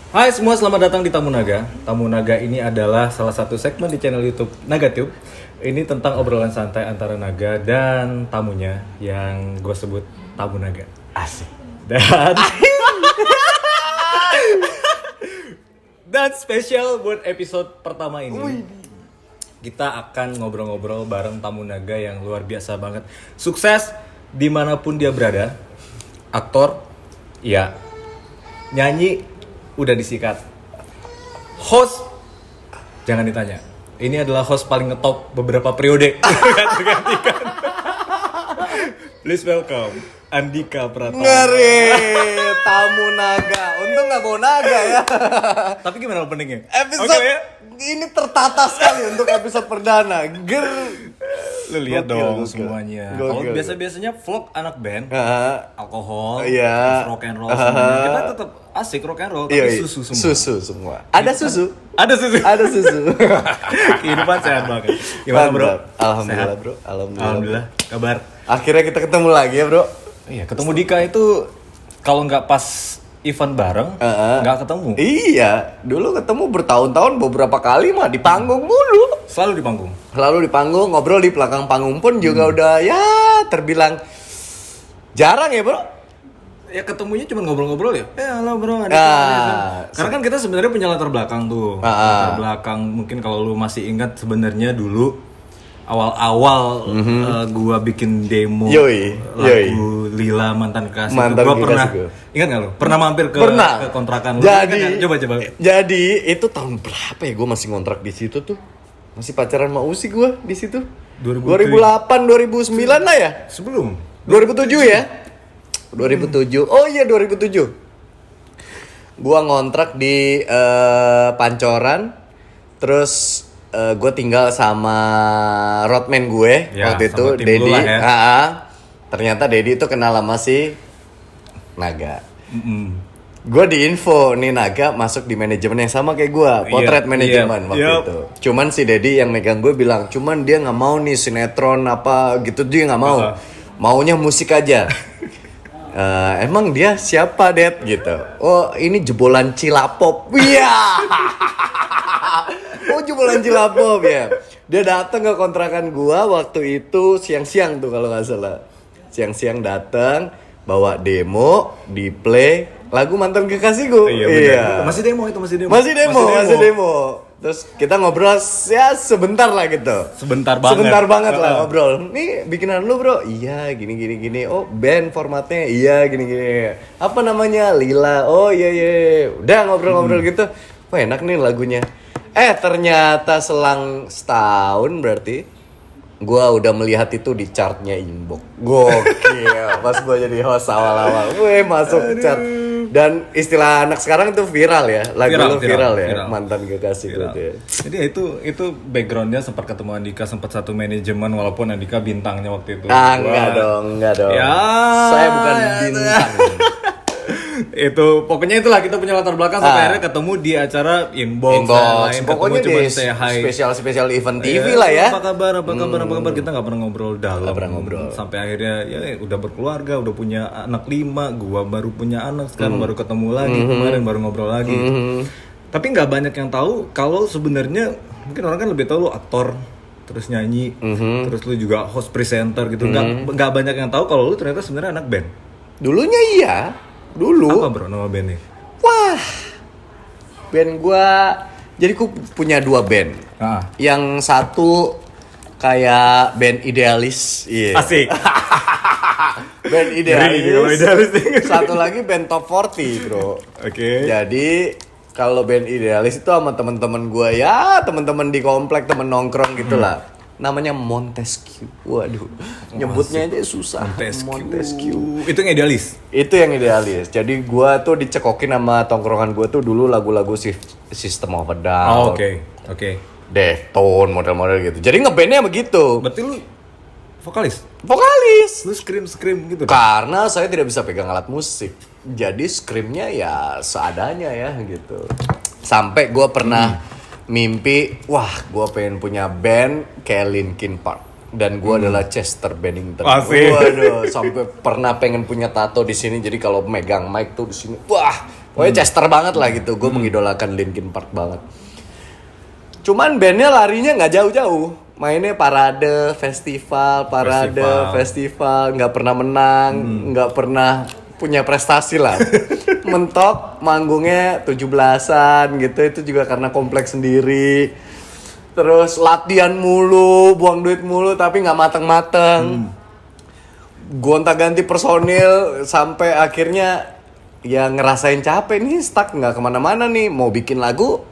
Hai semua, selamat datang di Tamu Naga. Tamu Naga ini adalah salah satu segmen di channel YouTube NagaTube. Ini tentang obrolan santai antara Naga dan tamunya yang gue sebut Tamu Naga. Asik. Dan spesial buat episode pertama ini, kita akan ngobrol-ngobrol bareng Tamu Naga yang luar biasa banget. Sukses dimanapun dia berada. Aktor, ya. Nyanyi, udah disikat. Host, jangan ditanya. Ini adalah host paling ngetop beberapa periode. Ganti-gantikan. Please welcome Andika Pratama. Ngeri, Tamu Naga. Untung gak bawa naga ya. Tapi gimana openingnya? Episode Oke, ya? ini tertata sekali untuk episode perdana. Lu lihat Gokil, dong gokil. semuanya. Gokil, Kalau gokil. biasa-biasanya vlog anak band, alkohol, Iya. terus rock and roll semuanya. Kita tetap asik rock and roll, tapi susu semua. Susu semua. Ada susu. Ada susu. Ada susu. Kehidupan sehat banget. Gimana bro? Mantap. Alhamdulillah Sehat? bro. Alhamdulillah. Kabar? Akhirnya kita ketemu lagi ya bro. Iya, ketemu Dika itu kalau nggak pas event bareng, nggak ketemu. Iya. Dulu ketemu bertahun-tahun beberapa kali mah di panggung mulu. Selalu di panggung. Lalu di panggung, ngobrol di belakang panggung pun juga udah ya terbilang jarang ya bro. Ya ketemunya cuma ngobrol-ngobrol ya. Halo bro, ada karena kan kita sebenarnya punya latar belakang tuh. Latar belakang mungkin kalau lu masih ingat sebenarnya dulu awal-awal gua bikin demo lagu Lila Mantan Kekasih. Mantan Gua pernah Kekasihku. ingat nggak lu? Pernah mampir ke kontrakan lu? Jadi Coba. Jadi itu tahun berapa ya gue masih ngontrak di situ tuh? Masih pacaran sama Usi gue di situ. 2008, 2009 lah ya. Sebelum 2007 ya. 2007. Oh iya 2007. Gua ngontrak di Pancoran. Terus gue tinggal sama roadman gue Ya, waktu itu, sama tim lu Dedi. lah ya. Ternyata Dedi itu kenal sama si Naga. Gue diinfo nih Naga masuk di manajemen yang sama kayak gue, potret manajemen waktu itu. Cuman si Dedi yang megang gue bilang, cuman dia nggak mau nih sinetron apa gitu, dia nggak mau. Maunya musik aja. Emang dia siapa Det gitu? Oh ini jebolan Cilapop. Iya. Oh jebolan Cilapop ya. Dia datang ke kontrakan gua waktu itu siang-siang tuh kalau nggak salah. Siang-siang datang bawa demo, di play lagu Mantan Kekasihku. Iya. Masih demo. Masih demo. Terus kita ngobrol ya sebentar lah gitu. Sebentar banget lah ngobrol. Nih bikinan lu bro? Iya gini. Oh band formatnya? Iya gini. Apa namanya? Lila. Oh iya. Udah ngobrol-ngobrol gitu. Wah enak nih lagunya. Ternyata selang setahun berarti gua udah melihat itu di chartnya Inbox. Gokil. Pas gua jadi host awal-awal, masuk chart. Dan istilah anak sekarang tuh viral ya. Lagu lu viral ya. Mantan Kekasih gitu ya. Jadi itu backgroundnya sempat ketemu Andika, sempat satu manajemen walaupun Andika bintangnya waktu itu. Enggak dong. Ya, Saya bukan bintang. Itu pokoknya itulah kita punya latar belakang sampai akhirnya ketemu di acara Inbox lain, pokoknya cuma di say hi. spesial event TV lah ya. Apa kabar? Kita nggak pernah ngobrol dalam. Sampai akhirnya ya udah berkeluarga, udah punya anak 5, gua baru punya anak sekarang baru ketemu lagi kemarin baru ngobrol lagi. Tapi nggak banyak yang tahu kalau sebenarnya mungkin orang kan lebih tahu lu aktor, terus nyanyi, terus lu juga host presenter gitu. Nggak banyak yang tahu kalau lu ternyata sebenarnya anak band. Dulunya iya. Dulu. Apa bro nama bandnya? Wah. Band gua jadi gua punya 2 band. Yang satu kayak band idealis. Asik. Band idealis. Idealis. Satu lagi band top 40, Bro. Oke. Jadi kalau band idealis itu sama teman-teman gua ya, teman-teman di komplek, temen nongkrong gitulah. Namanya Montesquieu. Waduh, nyebutnya aja susah. Montesquieu. Itu yang idealis. Itu yang idealis. Jadi gua tuh dicekokin sama tongkrongan gua tuh dulu lagu-lagu System of a Down. Oke. Deftones, model-model gitu. Jadi ngebandnya begitu. Berarti lu vokalis? Vokalis. Lu scream gitu? Karena saya tidak bisa pegang alat musik. Jadi screamnya ya seadanya ya gitu. Sampai gua pernah mimpi, wah gue pengen punya band kayak Linkin Park. Dan gue adalah Chester Bennington. Asik. Waduh, sampai pernah pengen punya tato di sini. Jadi kalau megang mic tuh di sini, wah Pokoknya Chester banget lah gitu. Gue mengidolakan Linkin Park banget. Cuman bandnya larinya nggak jauh-jauh. Mainnya parade, festival, nggak pernah menang, nggak pernah punya prestasi lah. Mentok manggungnya 17-an gitu, itu juga karena kompleks sendiri. Terus latihan mulu, buang duit mulu tapi nggak mateng-mateng. Gonta-ganti personil sampai akhirnya ya ngerasain capek nih, stuck nggak kemana-mana nih, mau bikin lagu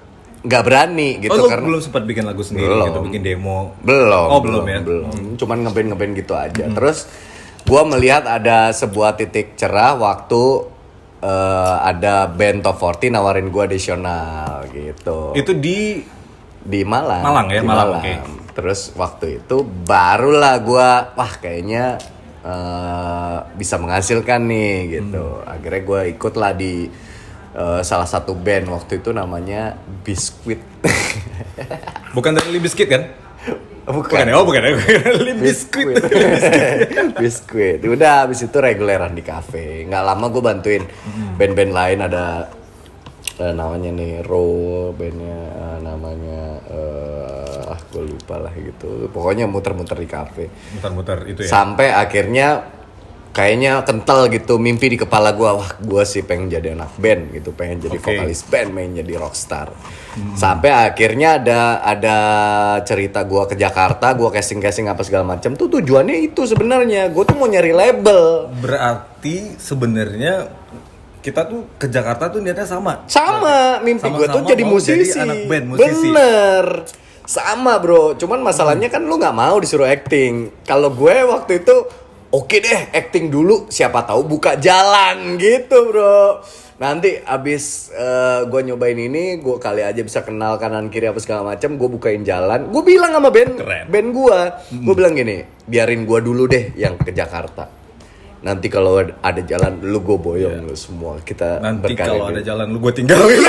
nggak berani gitu. Lu karena belum sempat bikin lagu sendiri gitu, bikin demo? belum. Oh belum ya? Belum. Cuman ngeband gitu aja. Terus gua melihat ada sebuah titik cerah waktu ada band Top 40 nawarin gua additional gitu. Itu di Malang. Malang ya, Di Malang, oke. Terus waktu itu barulah gua kayaknya bisa menghasilkan nih gitu. Akhirnya gua ikutlah di salah satu band waktu itu namanya Biscuit. Bukan dari Limp Bizkit kan? Bukan. Bukan ya. Limp Bizkit. Biscuit. Udah habis itu reguleran di kafe. Nggak lama gue bantuin band-band lain, ada namanya nih Row, bandnya namanya gue lupa lah gitu. Pokoknya muter-muter di kafe. Muter-muter itu ya. Sampai akhirnya kayaknya kental gitu mimpi di kepala gue, wah gue sih pengen jadi anak band gitu, pengen jadi vokalis band, pengen jadi rockstar. Sampai akhirnya ada cerita gue ke Jakarta, gue casting apa segala macam tuh, tujuannya itu sebenarnya gue tuh mau nyari label. Berarti sebenarnya kita tuh ke Jakarta tuh niatnya sama. Mimpi gue tuh Sama-sama jadi mau musisi. jadi anak band, musisi. Bener, sama bro, cuman masalahnya kan lu nggak mau disuruh acting. Kalau gue waktu itu oke deh, acting dulu, siapa tahu buka jalan gitu bro. Nanti abis gue nyobain ini, gue kali aja bisa kenal kanan kiri apa segala macam, gue bukain jalan. Gue bilang sama band gue bilang gini, biarin gue dulu deh yang ke Jakarta. Nanti kalau ada jalan lu gue boyong lu semua, kita Nanti berkarya kalau dulu. ada jalan lu gue tinggalin.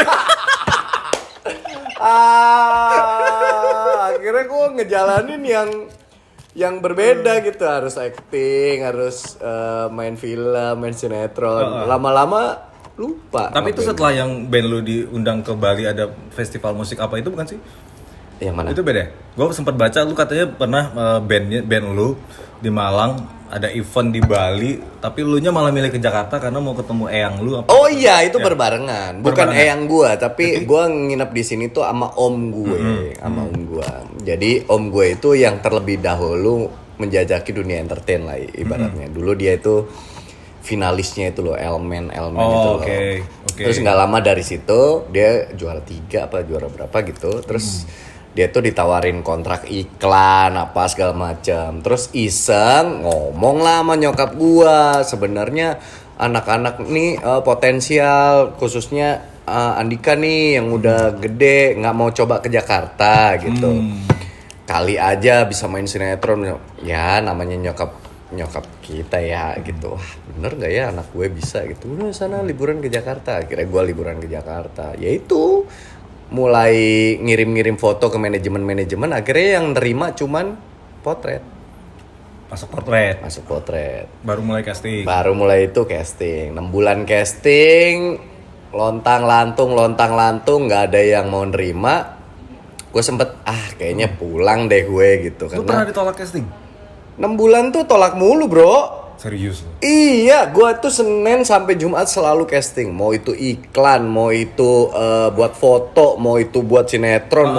Akhirnya gue ngejalanin yang berbeda gitu, harus acting, harus main film, main sinetron. Lama-lama lupa. Tapi itu setelah yang band lu diundang ke Bali, ada festival musik apa itu bukan sih? Yang mana? Itu beda. Gue sempat baca lu katanya pernah band lu di Malang ada event di Bali, tapi lu nya malah milih ke Jakarta karena mau ketemu eyang lu apa? Oh iya, itu berbarengan. Bukan Berbarengan. eyang gua, tapi gua nginep di sini tuh sama om gue, sama om gua. Jadi om gue itu yang terlebih dahulu menjajaki dunia entertain lah ibaratnya. Dulu dia itu finalisnya itu loh, Elmen itu loh. Oke. Terus nggak lama dari situ dia juara 3 apa juara berapa gitu. Terus dia tuh ditawarin kontrak iklan apa segala macam. Terus iseng ngomong lah sama nyokap gua, sebenarnya anak-anak nih potensial, khususnya Andika nih yang udah gede, nggak mau coba ke Jakarta gitu. Kali aja bisa main sinetron. Ya namanya nyokap kita ya gitu. Wah bener nggak ya anak gue bisa gitu. Udah sana liburan ke Jakarta. Akhirnya gue liburan ke Jakarta. Yaitu mulai ngirim-ngirim foto ke manajemen, akhirnya yang nerima cuman potret. Masuk potret. Baru mulai casting. Baru mulai itu casting. 6 bulan casting, lontang-lantung nggak ada yang mau nerima. Gue sempet kayaknya pulang deh gue gitu. Lu pernah ditolak casting? 6 bulan tuh tolak mulu bro. Serius lu? Iya, gue tuh Senin sampai Jumat selalu casting. Mau itu iklan, mau itu buat foto, mau itu buat sinetron,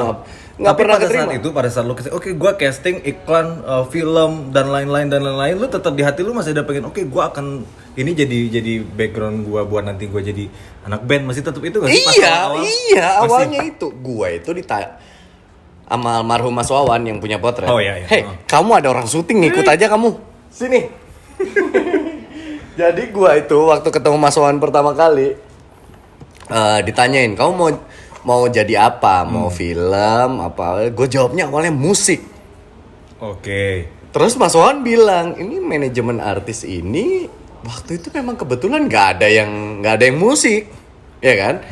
nggak Tapi pernah pada keterima. saat itu, pada saat lu casting, oke gue casting iklan, film dan lain-lain, lu tetap di hati lu masih ada pengen, oke gue akan ini jadi background gue buat nanti gue jadi anak band, masih tetap itu nggak sih? Pas awal-awal? Iya, Masih? awalnya itu gue itu sama almarhum Mas Wawan yang punya potret. Oh, iya. Hei, kamu ada orang syuting, ngikut aja kamu. Sini. Jadi gue itu waktu ketemu Mas Wawan pertama kali ditanyain, kamu mau jadi apa? Mau film apa? Gue jawabnya awalnya musik. Oke. Terus Mas Wawan bilang, ini manajemen artis ini waktu itu memang kebetulan nggak ada yang musik, ya kan?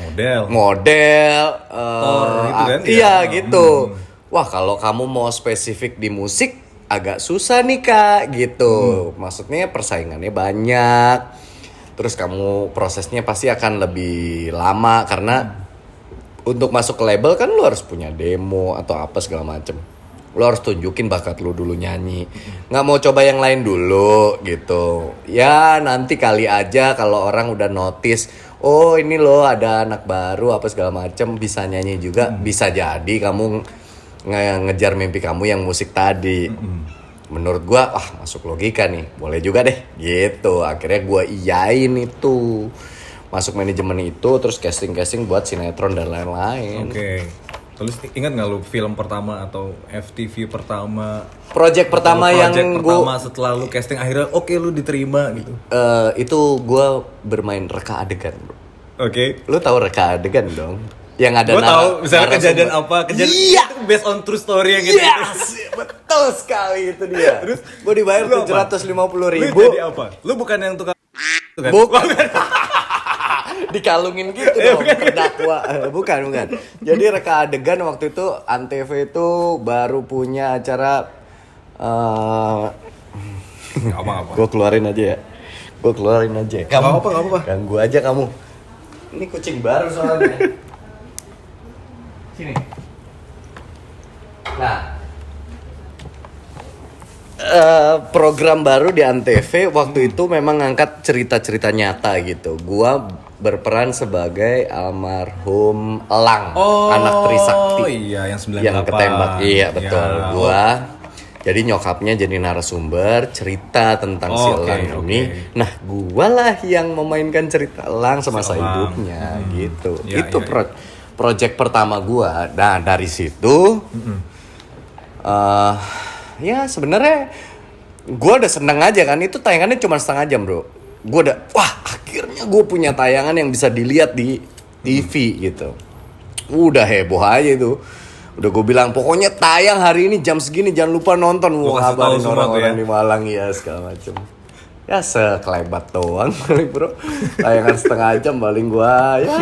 Model, Aktor itu kan? iya Ya. gitu. Wah kalau kamu mau spesifik di musik agak susah nih kak, gitu. Maksudnya persaingannya banyak. Terus kamu prosesnya pasti akan lebih lama karena untuk masuk ke label kan lu harus punya demo atau apa segala macem. Lu harus tunjukin bakat lu dulu nyanyi. Nggak mau coba yang lain dulu gitu. Ya nanti kali aja kalau orang udah notice, oh ini loh ada anak baru apa segala macem bisa nyanyi juga. Bisa jadi kamu ngejar mimpi kamu yang musik tadi. Menurut gua, wah masuk logika nih, boleh juga deh gitu. Akhirnya gua iyain itu, masuk manajemen itu, terus casting buat sinetron dan lain-lain. Oke. Terus ingat nggak lu film pertama atau FTV pertama? Project pertama yang pertama setelah lu casting akhirnya oke lu diterima gitu. Itu gua bermain reka adegan, bro. Oke. Lu tahu reka adegan dong? Yang ada Gue tahu misalnya kejadian apa, kejadian Iya. itu based on true story yang gitu. Yes, betul sekali itu dia. Terus gua dibayar Lu apa? 750.000. Lu jadi apa? Lu bukan yang tukang kan? Bukan. Dikalungin gitu dong, terdakwa. Bukan. Jadi reka adegan waktu itu Antv itu baru punya acara Gak apa-apa. Gue keluarin aja. Kamu Gak apa-apa. Ganggu aja kamu. Ini kucing baru soalnya. Sini. Nah, program baru di Antv waktu itu memang ngangkat cerita-cerita nyata gitu. Gua berperan sebagai almarhum Elang, anak Trisakti. Oh iya, yang 98. Yang ketembak. Iya, betul. Ya. Gua jadi nyokapnya jadi narasumber cerita tentang si Elang ini. Nah, gua lah yang memainkan cerita Elang semasa hidupnya gitu. Ya, Itu ya. project pertama gua. Nah, dari situ ya sebenarnya gue udah seneng aja kan, itu tayangannya cuma setengah jam bro. Gue udah akhirnya gue punya tayangan yang bisa dilihat di TV gitu. Udah heboh aja itu. Udah gue bilang pokoknya tayang hari ini jam segini jangan lupa nonton. Lu Gue kasih tahu ngabarin semua orang-orang tuh ya? di Malang ya segala macem. Ya sekelebat doang paling bro. Tayangan setengah jam paling gue ya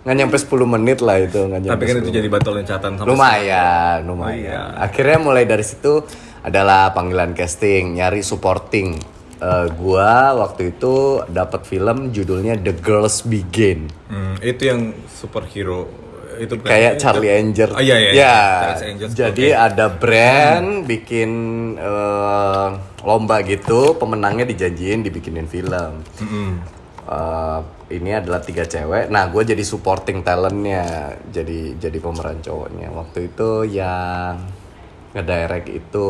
nggak nyampe 10 menit lah itu. Tapi kan itu jadi batu loncatan sampai lumayan. Lumayan. Akhirnya mulai dari situ adalah panggilan casting, nyari supporting. Gua waktu itu dapat film judulnya The Girls Begin. Itu yang superhero itu bukan? Kayak Charlie Angel. Oh iya. Ya. Charlie Angel. Jadi ada brand bikin lomba gitu, pemenangnya dijanjiin dibikinin film. Ini adalah 3 cewek. Nah, gue jadi supporting talentnya, jadi pemeran cowoknya. Waktu itu yang ngedirect itu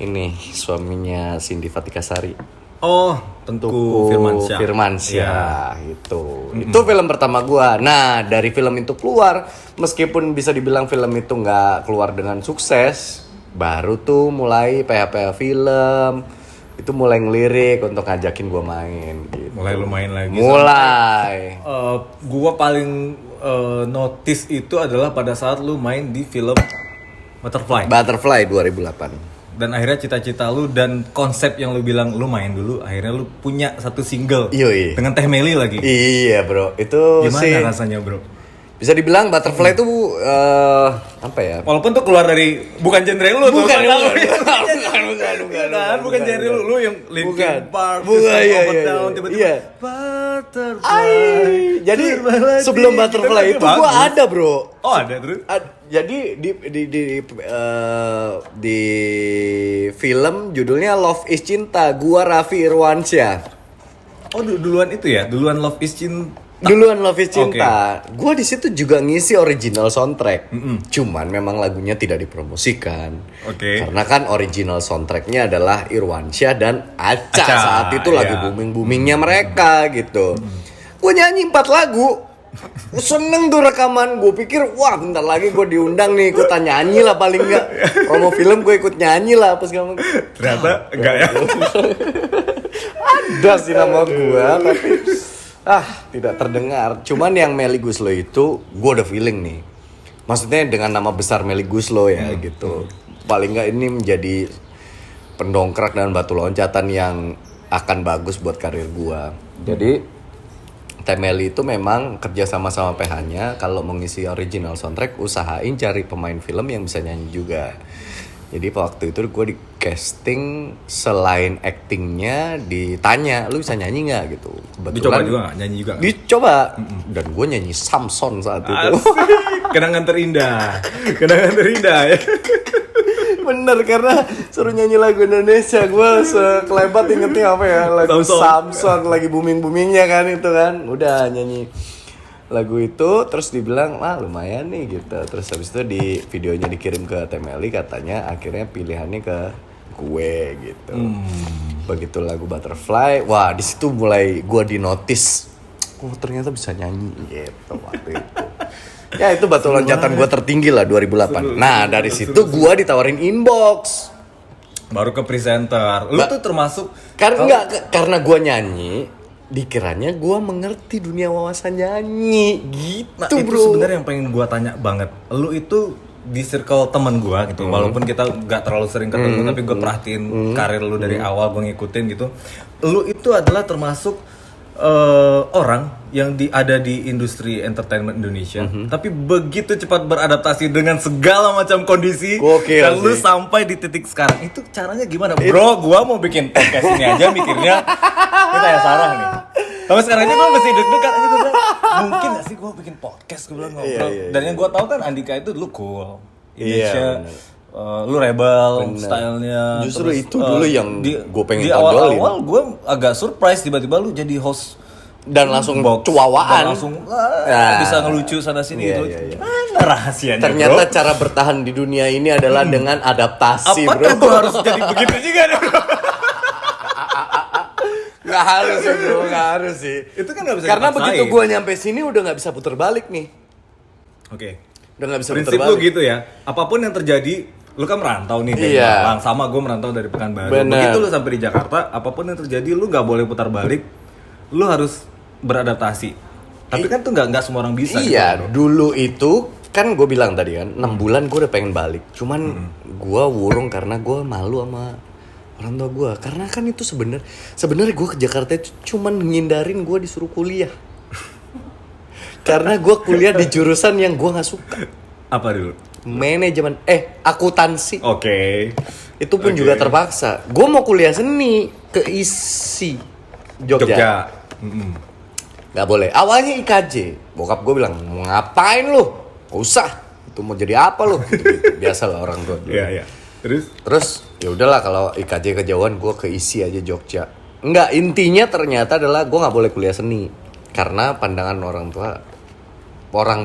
ini suaminya Cindy Fatikasari. Oh, Tengku Firmansyah itu. Itu film pertama gue. Nah, dari film itu keluar, meskipun bisa dibilang film itu nggak keluar dengan sukses, baru tuh mulai PH film. Itu mulai ngelirik untuk ngajakin gue main gitu. Mulai lu main lagi. Mulai. Gua paling notice itu adalah pada saat lu main di film Butterfly 2008. Dan akhirnya cita-cita lu dan konsep yang lu bilang lu main dulu, akhirnya lu punya satu single Yoi. dengan Teh Meli lagi. Iya bro, itu Gimana sih rasanya bro? bisa dibilang Butterfly itu apa ya? Walaupun tuh keluar dari bukan genre lu tuh. Bukan genre lu yang Linkin Park, bukan, iya. tiba-tiba Iya. Butterfly. Jadi sebelum Butterfly itu gua ada bro. Oh ada terus? Jadi di film judulnya Love is Cinta, gua Raffi Irwansyah. Oh duluan itu ya, duluan Love is Cinta. Duluan Love is Cinta. Gua di situ juga ngisi original soundtrack. Cuman memang lagunya tidak dipromosikan. Oke. Karena kan original soundtracknya adalah Irwansyah dan Aca. Aca, Saat itu lagi iya. booming-boomingnya mereka gitu. Gue nyanyi 4 lagu. Seneng tuh rekaman. Gue pikir wah bentar lagi gue diundang nih ikutan nyanyi lah paling enggak. Promo film gue ikut nyanyi lah apa segala macam. Ternyata enggak ya. Ada sih nama gue tapi tidak terdengar. Cuman yang Melly Guslo itu gue udah feeling nih. Maksudnya dengan nama besar Melly Guslo ya gitu. Paling nggak ini menjadi pendongkrak dan batu loncatan yang akan bagus buat karir gue. Jadi Teh Meli itu memang kerja sama PH-nya. Kalau mengisi original soundtrack usahain cari pemain film yang bisa nyanyi juga. Jadi waktu itu gue di casting, selain actingnya ditanya, lu bisa nyanyi nggak gitu. Dicoba juga nggak? Nyanyi juga nggak? Dicoba. Dan gue nyanyi Samson saat itu. Asik. Kenangan terindah. Kenangan terindah ya. Bener, karena suruh nyanyi lagu Indonesia, gue sekelebat ingetnya apa ya, lagu Samson lagi booming-boomingnya kan itu kan. Udah nyanyi lagu itu, terus dibilang lumayan nih gitu. Terus habis itu di videonya dikirim ke Temeli, katanya akhirnya pilihannya ke gue gitu. Begitu lagu Butterfly, wah di situ mulai gue dinotis, ternyata bisa nyanyi gitu waktu itu. Ya itu batu loncatan gue tertinggi lah 2008. Nah dari situ gue ditawarin inbox. Baru ke presenter. Lu tuh termasuk karena gue nyanyi, dikiranya gue mengerti dunia wawasan nyanyi gitu. Nah, itu bro. sebenarnya yang pengen gue tanya banget. Lu itu di circle temen gue gitu, walaupun kita nggak terlalu sering ketemu, tapi gue perhatiin karir lu dari awal, gue ngikutin gitu. Lu itu adalah termasuk orang yang ada di industri entertainment Indonesia, tapi begitu cepat beradaptasi dengan segala macam kondisi. Dan lu sampai di titik sekarang. Itu caranya gimana? Bro, gue mau bikin podcast ini aja mikirnya kita ya Sarah nih. Tapi sekarang ini gue masih deg-degan aja, gue bilang, mungkin gak sih gue bikin podcast, gue bilang ngobrol. Dan yang gue tahu kan Andika itu dulu cool, Indonesia, lu rebel stylenya. Justru terus, itu dulu yang gue pengen tonjolin. Di awal-awal gue agak surprise tiba-tiba lu jadi host dan langsung cuawaan, dan langsung bisa ngelucu sana sini gitu. Mana rahasianya? Ternyata cara bertahan di dunia ini adalah dengan adaptasi. Apakah gue harus jadi begitu juga? Gak harus sih bro, gak harus sih. Itu kan gak bisa karena dipaksain. Begitu gue nyampe sini udah gak bisa puter balik nih. Oke. Udah gak bisa prinsip puter balik. Prinsip lu gitu ya. Apapun yang terjadi, lu kan merantau nih dari Malang. Sama gue merantau dari Pekanbaru. Begitu lu sampai di Jakarta, apapun yang terjadi lu gak boleh putar balik. Lu harus beradaptasi. Tapi kan tuh gak semua orang bisa. Iya, gitu, dulu itu kan gue bilang tadi kan 6 bulan gue udah pengen balik. Cuman gue wurung karena gue malu sama orang tua gue, karena kan itu sebenarnya gue ke Jakarta itu cuman ngindarin gue disuruh kuliah. Karena gue kuliah di jurusan yang gue nggak suka. Apa dulu? Manajemen, akuntansi. Oke. Itu pun juga terpaksa. Gue mau kuliah seni ke ISI Jogja. Gak boleh. Awalnya IKJ. Bokap gue bilang, mau ngapain lu? Gak usah. Itu mau jadi apa lu? Gitu. Biasalah orang tua. Iya. Terus ya udahlah kalau IKJ kejauhan gue ke ISI aja Jogja. Enggak, intinya ternyata adalah gue nggak boleh kuliah seni karena pandangan orang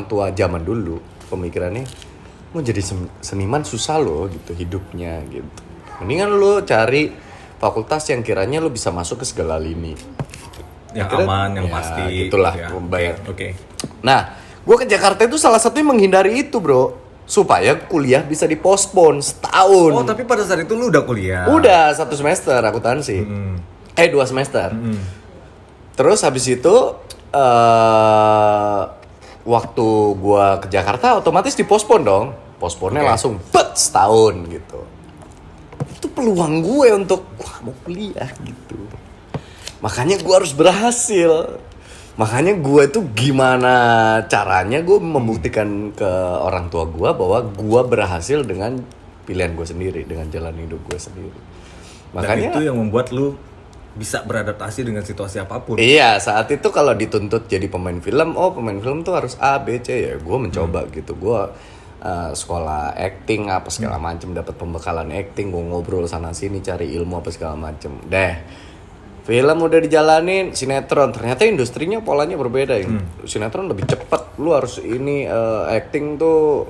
tua zaman dulu pemikirannya mau jadi seniman susah loh gitu hidupnya gitu. Mendingan lo cari fakultas yang kiranya lo bisa masuk ke segala lini. Yang aman, yang pasti. Itulah ya, bayar. Oke. Nah, gue ke Jakarta itu salah satunya menghindari itu bro. Supaya kuliah bisa dipospon setahun. Oh, tapi pada saat itu lu udah kuliah? Udah 1 semester akuntansi. 2 semester. Terus habis itu waktu gua ke Jakarta otomatis dipospon dong. Posponnya langsung setahun gitu. Itu peluang gue untuk gua mau kuliah gitu. Makanya gua harus berhasil. Makanya gue tuh gimana caranya gue membuktikan ke orang tua gue bahwa gue berhasil dengan pilihan gue sendiri, dengan jalan hidup gue sendiri. Makanya dan itu yang membuat lu bisa beradaptasi dengan situasi apapun. Iya, saat itu kalau dituntut jadi pemain film, pemain film tuh harus A, B, C ya. Gue mencoba gitu. Gue sekolah acting apa segala macem, dapat pembekalan acting, gue ngobrol sana sini cari ilmu apa segala macem. Film udah dijalanin, sinetron ternyata industrinya polanya berbeda ya. Sinetron lebih cepat, lu harus ini acting tuh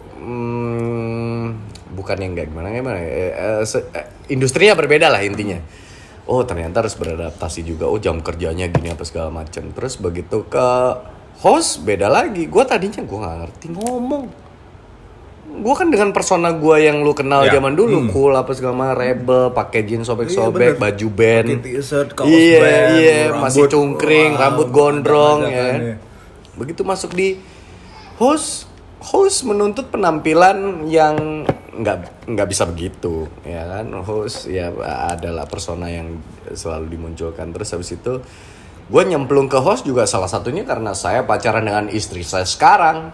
bukan yang gak gimana industrinya berbeda lah intinya. Oh ternyata harus beradaptasi juga. Oh jam kerjanya gini apa segala macam. Terus begitu ke host beda lagi. Gue tadinya gue nggak ngerti ngomong. Gue kan dengan persona gue yang lu kenal zaman dulu, cool apa segala macam, rebel, pakai jeans sobek-sobek, baju band, pakai t-shirt, kaos band, masih cungkring, rambut gondrong ya. Begitu masuk di host menuntut penampilan yang nggak bisa begitu, ya kan? Host ya adalah persona yang selalu dimunculkan. Terus habis itu gue nyemplung ke host juga salah satunya karena saya pacaran dengan istri saya sekarang.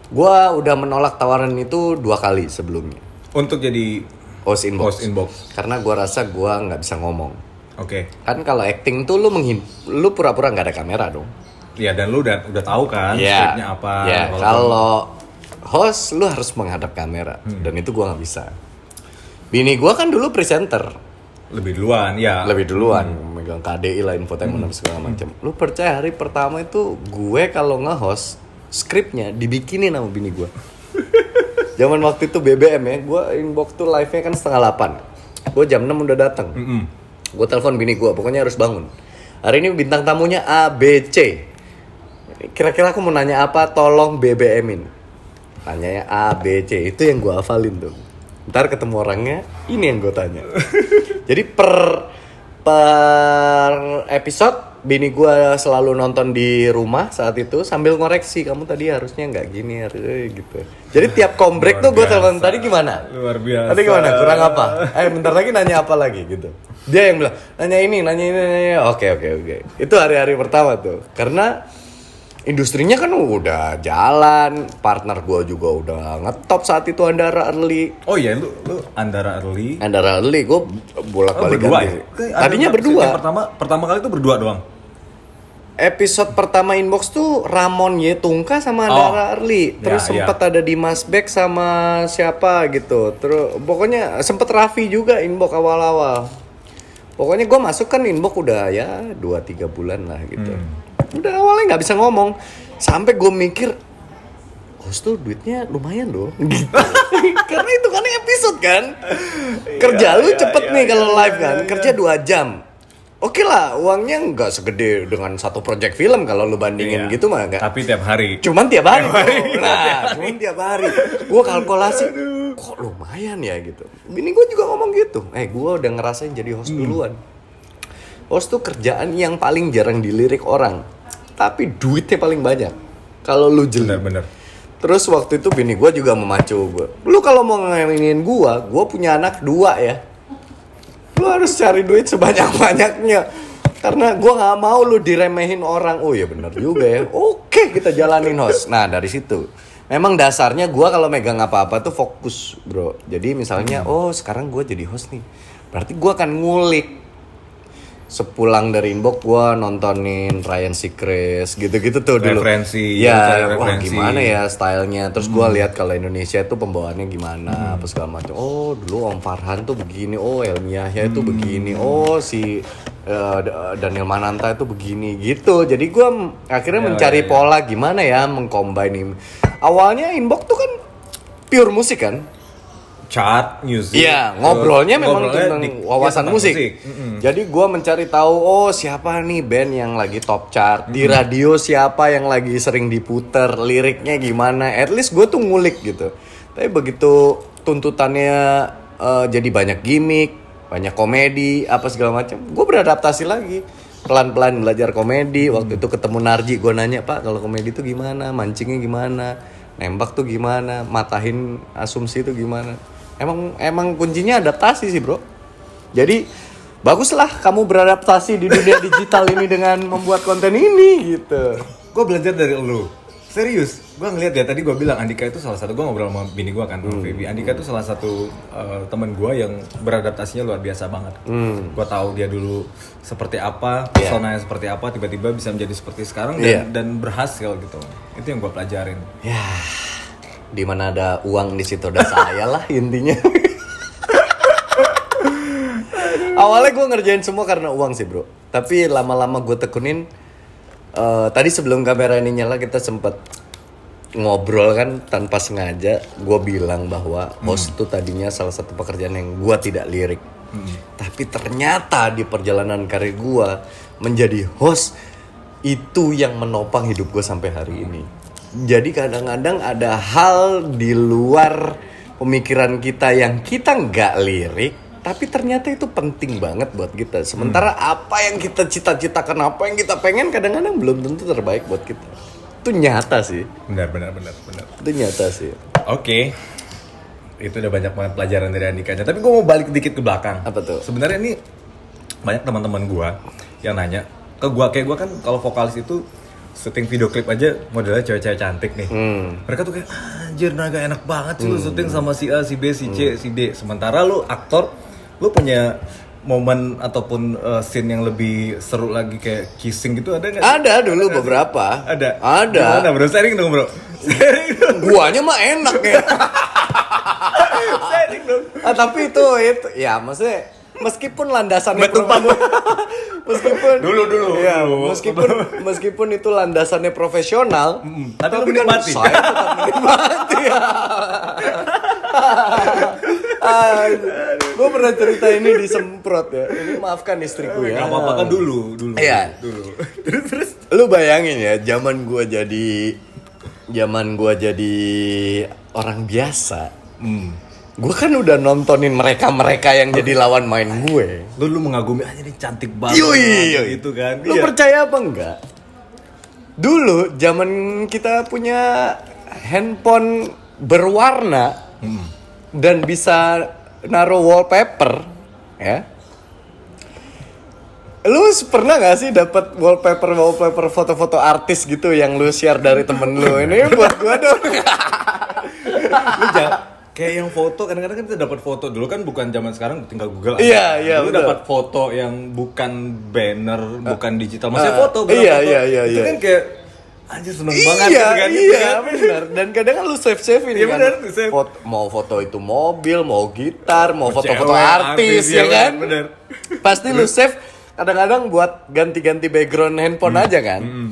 Gue udah menolak tawaran itu 2 kali sebelumnya. Untuk jadi host inbox. host inbox. Karena gue rasa gue nggak bisa ngomong. Oke. Kan kalau acting tuh lu pura-pura nggak ada kamera dong. Iya, dan lu udah tahu kan Iya. skripnya apa. Iya, walaupun- kalau host lu harus menghadap kamera dan itu gue nggak bisa. Bini gue kan dulu presenter, lebih duluan, ya. lebih duluan megang KDI lah, infotainment dan segala macam. Lu percaya hari pertama itu gue kalau nge-host skripnya dibikinin sama bini gue. Zaman waktu itu BBM ya, gue inbox tuh live-nya kan 7:30. Gue jam 6 udah datang. Gue telepon bini gue, pokoknya harus bangun. Hari ini bintang tamunya ABC. Kira-kira aku mau nanya apa, tolong BBM-in. Tanyanya ABC, itu yang gue hafalin tuh. Ntar ketemu orangnya, ini yang gue tanya. Jadi per episode bini gue selalu nonton di rumah saat itu sambil ngoreksi, kamu tadi harusnya nggak gini gitu. Jadi tiap kombrek tuh gue telepon, tadi gimana? Luar biasa. Tadi gimana? Kurang apa? Bentar lagi nanya apa lagi gitu. Dia yang bilang nanya ini. Oke. Itu hari-hari pertama tuh. Karena industrinya kan udah jalan, partner gue juga udah ngetop saat itu Andara Early. Oh iya, lu Andara Early. Gue bolak-balik berdua ganti. ya? Tadinya berdua. Yang pertama kali itu berdua doang. Episode pertama inbox tuh Ramon Yetungka sama Andara Early. Terus sempat ada Dimas Beck sama siapa gitu. Terus pokoknya sempet Raffi juga inbox awal-awal. Pokoknya gue masuk kan inbox udah ya 2-3 bulan lah gitu. Udah awalnya nggak bisa ngomong. Sampai gue mikir, host tuh duitnya lumayan loh. Gitu. Karena itu kan episode kan. Kerja lu cepet nih kalau live kan. Kerja 2 jam. Oke lah, uangnya nggak segede dengan satu project film kalau lu bandingin gitu mah nggak. Tapi tiap hari. Cuman tiap hari. Cuman tiap hari. Gue kalkulasi, kok lumayan ya gitu. Bini gue juga ngomong gitu. Gue udah ngerasain jadi host duluan. Host tuh kerjaan yang paling jarang dilirik orang, tapi duitnya paling banyak. Kalau lu jeli. Bener. Terus waktu itu bini gue juga memacu gue. Lu kalau mau ngemainin gue punya anak 2 ya. Lu harus cari duit sebanyak-banyaknya. Karena gue gak mau lu diremehin orang. Oh iya bener juga ya. Oke, kita jalanin host. Nah dari situ memang dasarnya gue kalau megang apa-apa tuh fokus bro. Jadi misalnya sekarang gue jadi host nih, berarti gue akan ngulik. Sepulang dari inbox gue nontonin Ryan Seacrest gitu-gitu tuh dulu. Referensi. Ya, wah gimana ya stylenya. Terus gue lihat kalau Indonesia tuh pembawaannya gimana, apa segala macam. Oh dulu Om Farhan tuh begini. Oh Helmi Yahya itu begini. Oh si Daniel Mananta itu begini gitu. Jadi gue akhirnya mencari pola gimana ya mengcombine ini. Awalnya inbox tuh kan pure musik kan. Chart, music. Iya, ngobrolnya memang tentang wawasan tentang musik. Jadi gue mencari tahu, siapa nih band yang lagi top chart, di radio siapa yang lagi sering diputer, liriknya gimana. At least gue tuh ngulik gitu. Tapi begitu tuntutannya jadi banyak gimmick, banyak komedi, apa segala macam, gue beradaptasi lagi. Pelan-pelan belajar komedi. Waktu itu ketemu Narji, gue nanya, Pak kalau komedi tuh gimana, mancingnya gimana, nembak tuh gimana, matahin asumsi tuh gimana. Emang kuncinya adaptasi sih bro. Jadi baguslah kamu beradaptasi di dunia digital ini dengan membuat konten ini gitu. Gue belajar dari lu. Serius, gue ngeliat ya tadi gue bilang Andika itu salah satu, gue ngobrol sama bini gue kan, Vivi. Andika itu salah satu teman gue yang beradaptasinya luar biasa banget. Gue tahu dia dulu seperti apa, personanya seperti apa, tiba-tiba bisa menjadi seperti sekarang dan berhasil gitu. Itu yang gue pelajarin. Ya, di mana ada uang di situ ada saya lah intinya. Awalnya gue ngerjain semua karena uang sih bro. Tapi lama-lama gue tekunin. Tadi sebelum kamera ini nyala kita sempet ngobrol kan tanpa sengaja. Gue bilang bahwa host itu tadinya salah satu pekerjaan yang gue tidak lirik. Tapi ternyata di perjalanan karir gue menjadi host itu yang menopang hidup gue sampai hari ini. Jadi kadang-kadang ada hal di luar pemikiran kita yang kita nggak lirik, tapi ternyata itu penting banget buat kita. Sementara apa yang kita cita-citakan, apa yang kita pengen kadang-kadang belum tentu terbaik buat kita. Itu nyata sih. Benar. Itu nyata sih. Oke. Itu udah banyak banget pelajaran dari Andikanya. Tapi gue mau balik dikit ke belakang. Apa tuh? Sebenarnya ini banyak teman-teman gue yang nanya ke gue, kayak gue kan kalau vokalis itu syuting video klip aja modelnya cewek-cewek cantik nih. Mereka tuh kayak anjir Naga enak banget sih lu syuting sama si A, si B, si C, si D. Sementara lu aktor, lu punya momen ataupun scene yang lebih seru lagi kayak kissing gitu ada nggak? Ada dulu beberapa. Ada. Ada. Gimana bro? Sharing dong bro. Sharing dong. Guanya mah enak ya. Sharing dong. Tapi itu ya maksudnya meskipun landasannya meskipun Dulu. ya, meskipun itu landasannya profesional, tapi lu kan menikmati. saya tetap menikmati ya. Gue pernah cerita ini disemprot ya. Ini maafkan istriku ya. Gak apa-apa kan dulu. Iya. Dulu. Terus. Lu bayangin ya, zaman gua jadi orang biasa. Gue kan udah nontonin mereka yang jadi lawan main gue. Lu mengagumi aja nih cantik banget. Yoi. Gitu kan. Lu percaya apa enggak? Dulu zaman kita punya handphone berwarna dan bisa naruh wallpaper, ya. Lu pernah gak sih dapat wallpaper foto-foto artis gitu yang lu share dari temen lu? Ini buat gua dong. Lu kayak yang foto kadang-kadang kan kita dapat foto dulu kan bukan zaman sekarang tinggal Google aja. Iya, Lu betul. dapat foto yang bukan banner, bukan digital. Maksudnya foto iya, foto. iya. Itu kan kayak anjir seneng banget Iya, kan iya, benar. Dan kadang kan lu save ini Iya, kan. benar, save. Mau foto itu mobil, mau gitar, mau foto-foto Cewek, artis ya kan. Bener. Pasti lu save kadang-kadang buat ganti-ganti background handphone aja kan.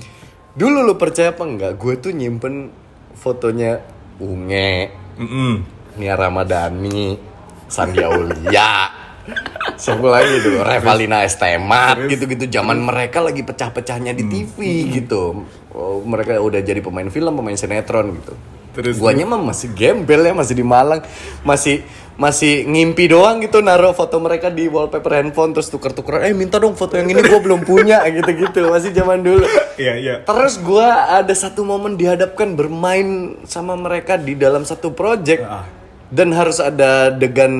Dulu lu percaya apa enggak? Gue tuh nyimpen fotonya Unge, Nia Ramadhani, Sandi Aulia, siapa lagi tuh, Revalina S. Temat, gitu-gitu. Zaman mereka lagi pecah-pecahnya di TV gitu. Oh, mereka udah jadi pemain film, pemain sinetron gitu. Terus Guanya mah masih gembel ya, masih di Malang, masih ngimpi doang gitu naruh foto mereka di wallpaper handphone terus tuker-tukeran. Minta dong foto yang ini, gue belum punya gitu-gitu. Masih zaman dulu. Iya. Terus gue ada satu momen dihadapkan bermain sama mereka di dalam satu project dan harus ada adegan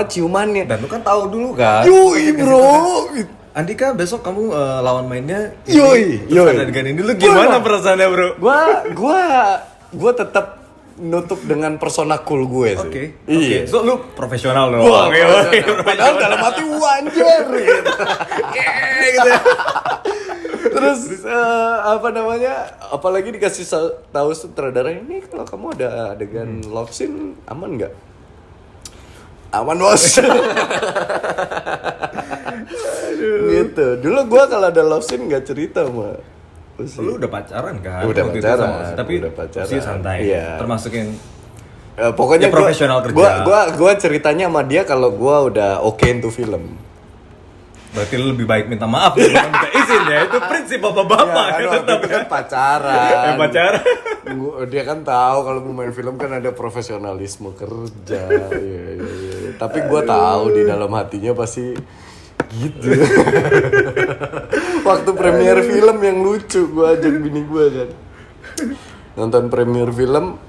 ciumannya. Dan lu kan tahu dulu kan. Yoi bro. Andika besok kamu lawan mainnya Yoi. terus ada adegan ini lu gimana perasaannya bro? Gua tetap nutup dengan persona cool gue sih. Oke. Iya. So lu profesional dong. Wah, padahal dalam hati anjir gitu. Gitu. Terus apalagi dikasih tahu sutradara ini kalau kamu ada adegan love scene aman nggak? Aman bos. Gitu. Dulu gua kalau ada love scene nggak cerita mah. Lu udah pacaran kan? Udah waktu itu pacaran, sama- tapi udah pacaran. sih santai. Iya. Termasuk yang Pokoknya Ya, profesional kerja. Gua ceritanya sama dia kalau gua udah oke into film. berarti lu lebih baik minta maaf daripada minta izin ya. Itu prinsip bapak-bapak Ya, ya, waktu tetap itu ya. kan pacaran. Pacaran. Dia kan tahu kalau mau main film kan ada profesionalisme kerja. Iya. Tapi gua tahu di dalam hatinya pasti gitu. Waktu premier film yang lucu gua ajak bini gua kan. Nonton premier film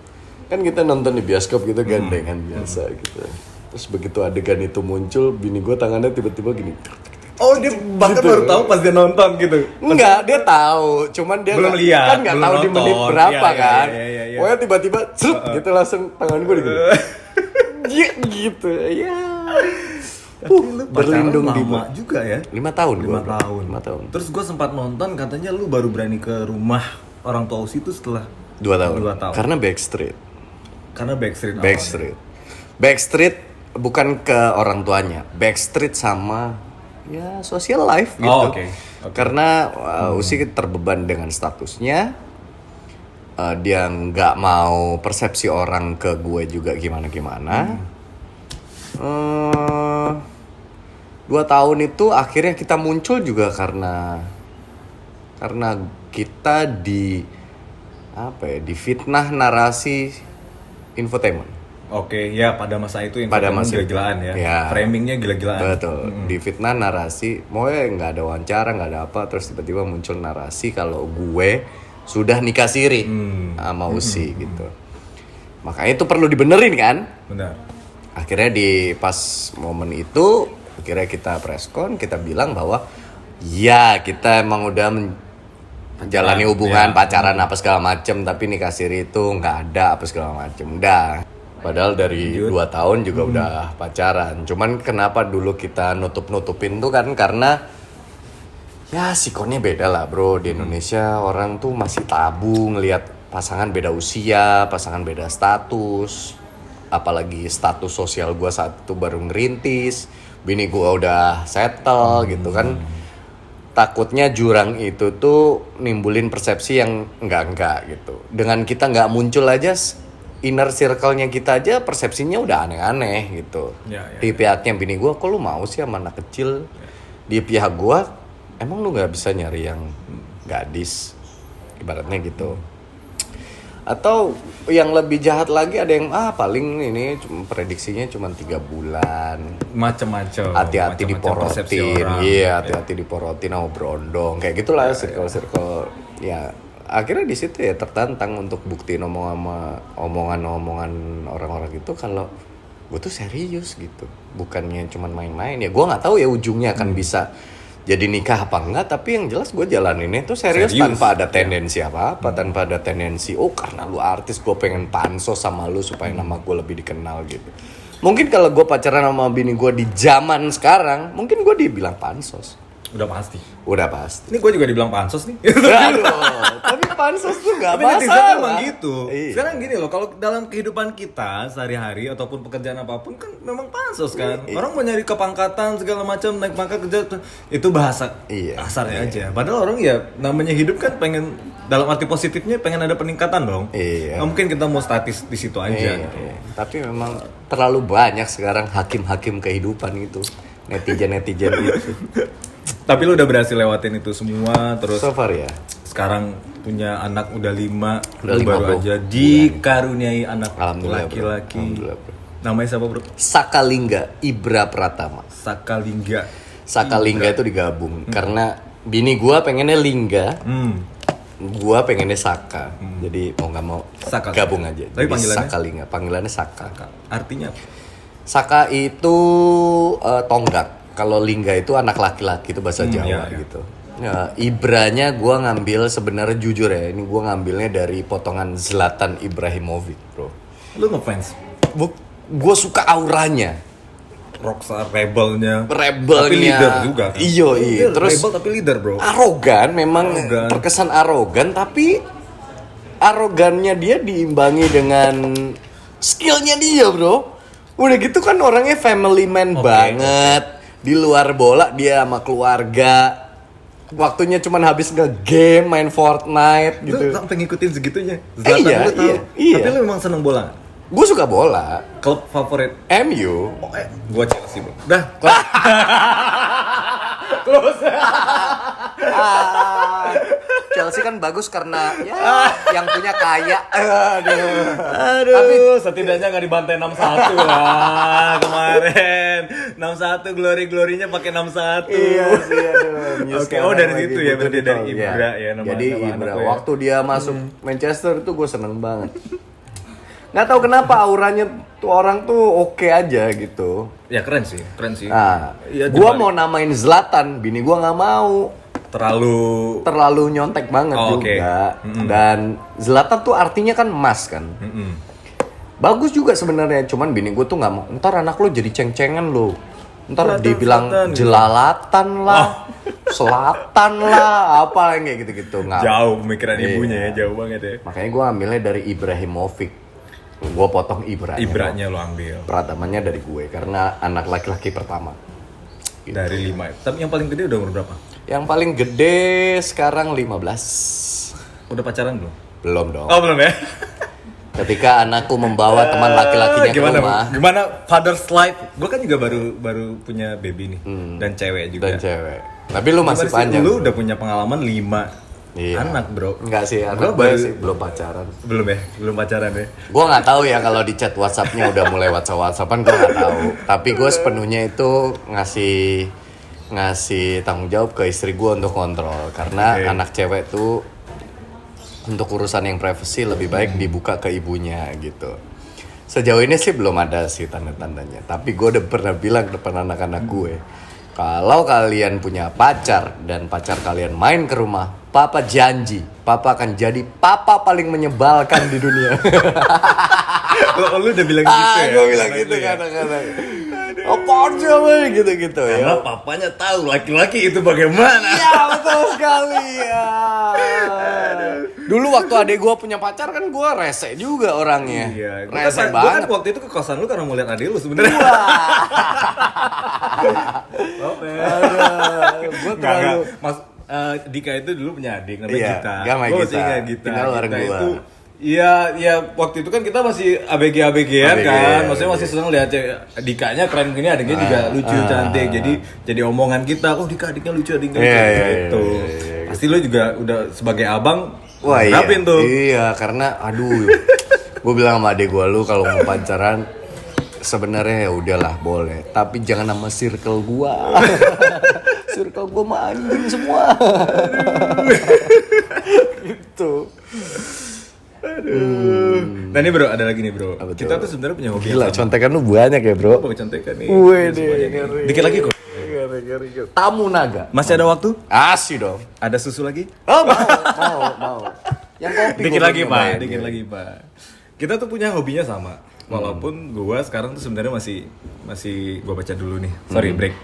kan kita nonton di bioskop gitu gandengan biasa gitu. Terus begitu adegan itu muncul, bini gua tangannya tiba-tiba gini. Oh dia bahkan Gitu. baru tahu pas dia nonton gitu. Enggak, dia tahu, cuman dia Belum nggak- lihat, kan nggak belum tahu di nonton. menit berapa Iya, kan. iya. Pokoknya tiba-tiba cerut gitu langsung tangan gue gitu. Gitu. Ya. Berlindung di lama juga ya. 5 tahun. 5 tahun. 5 tahun. Terus gue sempat nonton katanya lu baru berani ke rumah orang tua Usi itu setelah 2 tahun. 2 tahun. Karena Backstreet. Karena Backstreet. Backstreet bukan ke orang tuanya. Backstreet sama ya social life gitu. Oh, oke. Karena Usi terbeban dengan statusnya. Dia nggak mau persepsi orang ke gue juga gimana-gimana. 2 tahun itu akhirnya kita muncul juga karena kita difitnah narasi infotainment. Oke, ya pada masa itu Pada infotainment masa gila-gilaan ya. ya. Framingnya gila-gilaan. Betul. Difitnah narasi, mau nggak ada wawancara, nggak ada apa, terus tiba-tiba muncul narasi kalau gue sudah nikah siri sama Usi gitu. Makanya itu perlu dibenerin kan? Benar. Akhirnya di pas momen itu, akhirnya kita preskon, kita bilang bahwa Ya kita emang udah menjalani hubungan Ya. pacaran apa segala macem, tapi nikah siri itu nggak ada apa segala macem. Udah. Padahal dari 2 tahun juga udah pacaran. Cuman kenapa dulu kita nutup-nutupin tuh kan karena ya sikonnya beda lah bro. Di Indonesia orang tuh masih tabu ngelihat pasangan beda usia, pasangan beda status. Apalagi status sosial gua saat itu baru ngerintis, bini gua udah settle gitu kan. Takutnya jurang itu tuh nimbulin persepsi yang enggak gitu. Dengan kita nggak muncul aja, inner circle-nya kita aja persepsinya udah aneh-aneh gitu. Ya. Di pihaknya bini gua, kok lu mau sih sama anak kecil? Di pihak gua, emang lu nggak bisa nyari yang gadis? Ibaratnya gitu. Atau yang lebih jahat lagi ada yang paling ini prediksinya cuma 3 bulan. Macem-macem. Hati-hati Macem-macem persepsi diporotin. orang. Iya, hati-hati diporotin sama berondong. Kayak gitulah circle-circle. Ya, akhirnya di situ ya tertantang untuk buktiin omongan-omongan orang-orang itu kalau gue tuh serius gitu. Bukannya cuma main-main. Ya gue nggak tahu ya ujungnya akan bisa jadi nikah apa enggak, tapi yang jelas gue jalaninnya tuh serius. Tanpa ada tendensi apa-apa, tanpa ada tendensi karena lu artis gue pengen pansos sama lu supaya nama gue lebih dikenal gitu. Mungkin kalau gue pacaran sama bini gue di zaman sekarang, mungkin gue dibilang pansos. Udah pasti. Udah pasti. Ini gue juga dibilang pansos nih. Aduh, tapi pansos tuh gak Tapi netizen masalah. memang gitu. Iya. Sekarang gini loh, kalau dalam kehidupan kita sehari-hari ataupun pekerjaan apapun kan memang pansos kan. Orang mau nyari kepangkatan segala macam, naik pangkat kerja itu bahasa Iya. kasarnya aja. Padahal orang ya namanya hidup kan pengen dalam arti positifnya pengen ada peningkatan dong. Iya. Nggak mungkin kita mau statis di situ aja. Iya, Gitu. iya. Tapi memang terlalu banyak sekarang hakim-hakim kehidupan itu. Netizen-netizen itu. Tapi lu udah berhasil lewatin itu semua, terus So far ya. sekarang punya anak udah 5, Udah lu 5 baru bro. aja dikaruniai anak Alhamdulillah, bro. laki-laki. Alhamdulillah, bro. Namanya siapa bro? Sakalingga Ibra Pratama. Sakalingga. Sakalingga itu digabung karena bini gua pengennya Lingga, gua pengennya Saka. Jadi mau nggak mau Saka. gabung aja. Tapi Jadi panggilannya? Sakalingga, panggilannya Saka. Artinya apa? Saka itu tonggak. Kalau Lingga itu anak laki-laki itu bahasa Jawa iya. gitu. Ya, Ibranya gua ngambil sebenarnya jujur ya, ini gua ngambilnya dari potongan Zlatan Ibrahimovic, bro. Lu ngefans? Gua suka auranya. Rockstar rebelnya. Rebelnya. Tapi leader juga kan? Iya. Dia Terus rebel tapi leader bro. arogan, memang Arogan. terkesan arogan, tapi arogannya dia diimbangi dengan skillnya dia, bro. Udah gitu kan orangnya family man banget. Di luar bola dia sama keluarga. Waktunya cuman habis nge-game, main Fortnite gitu. Lu sampai ngikutin segitunya? Iya, lu tahu. iya. Tapi lu memang seneng bola? Gue suka bola. Klub favorit? MU. Gua Chelsea bro. Dah. Close. Chelsea kan bagus karena ya yang punya kaya. Aduh, setidaknya nggak dibantai 6-1 lah kemarin. 6-1 glory-glorynya pakai 6-1. Iya sih, aduh. Oke, oh dari situ ya, berarti dari Ibra ya nama. Jadi nama Ibra, anak lo ya. waktu dia masuk Manchester itu gue seneng banget. Nggak tahu kenapa auranya tuh orang tuh oke aja gitu. Ya keren sih, keren sih. Nah, Iya, gue dibalik. mau namain Zlatan, bini gue nggak mau. Terlalu nyontek banget juga. Dan Zlatan tuh artinya kan emas kan. Bagus juga sebenarnya, cuman bini gue tuh nggak mau. Ntar anak lo jadi ceng-cengan lo. Ntar Zlatan, dibilang Zlatan, gitu. jelalatan lah, selatan lah, apa yang kayak gitu-gitu. Nggak. Jauh pemikiran Iya. ibunya ya, jauh banget ya. Makanya gue ambilnya dari Ibrahimovic. Gue potong Ibranya lo ambil Pratamanya dari gue karena anak laki-laki pertama. Gitu. dari 5. Tapi yang paling gede udah umur berapa? Yang paling gede sekarang 15. Udah pacaran belum? Belum dong. Oh belum ya? Ketika anakku membawa teman laki-lakinya ke gimana, rumah Gimana father's life? Gue kan juga baru punya baby nih dan cewek juga. dan cewek. Tapi lu masih Gimana sih? panjang. Lu udah punya pengalaman 5 Iya. anak bro. Enggak sih, Gua anak gue sih belum pacaran. Belum ya? Belum pacaran ya? Gue nggak tahu ya kalau di chat WhatsApp-nya udah mulai WhatsApp-WhatsAppan, gue nggak tahu. Tapi gue sepenuhnya itu ngasih tanggung jawab ke istri gue untuk kontrol karena Oke. anak cewek tuh untuk urusan yang privacy lebih baik dibuka ke ibunya gitu. Sejauh ini sih belum ada sih tanda-tandanya. Tapi gue udah pernah bilang depan anak-anak gue, Kalau kalian punya pacar dan pacar kalian main ke rumah, papa janji, papa akan jadi papa paling menyebalkan di dunia. Lu udah bilang gitu ya? Gue bilang gitu kadang-kadang. Apaan sih apa gitu-gitu ya. Karena papanya tahu laki-laki itu bagaimana. Ya betul sekali ya. Dulu waktu adek gue punya pacar kan gue rese juga orangnya. Iya, Rese gue kan banget. waktu itu ke kosan lu karena mau lihat adik lu sebenarnya. Gue terlalu. Mas Dika itu dulu punya adik namanya Iya, Gita. Gama Gua masih Gita. ingat Gita. Tinggal bareng Gita gua. itu iya, waktu itu kan kita masih ABG-ABG-an ABG, kan. ya, Maksudnya masih seneng lihat Dikanya keren gini, adiknya juga lucu, cantik. Jadi omongan kita, oh Dika adiknya lucu, adiknya lucu. Iya, Gitu. Pasti lu juga udah sebagai abang Wah iya. nerapin tuh. Iya, karena aduh. Gue bilang sama adek gue, lu kalau mau pacaran sebenarnya ya udahlah boleh, tapi jangan sama circle gua. Circle gua mah anjing semua. Gitu. Nah ini bro, ada lagi nih bro. Apa tuh? Kita tuh sebenarnya punya hobi Gila, yang sama. contekan lu banyak ya, Bro. Bawa contekan nih. Wih, Semuanya nih. ngeri. Dikit lagi kok. Tamu naga. Masih ada waktu? Asih dong. Ada susu lagi? Oh, mau. Yang kopi. Dikit gua lagi belum pak, nyobain. dikit lagi pak. Kita tuh punya hobinya sama. Walaupun gua sekarang tuh sebenarnya masih gua baca dulu nih. Sorry break.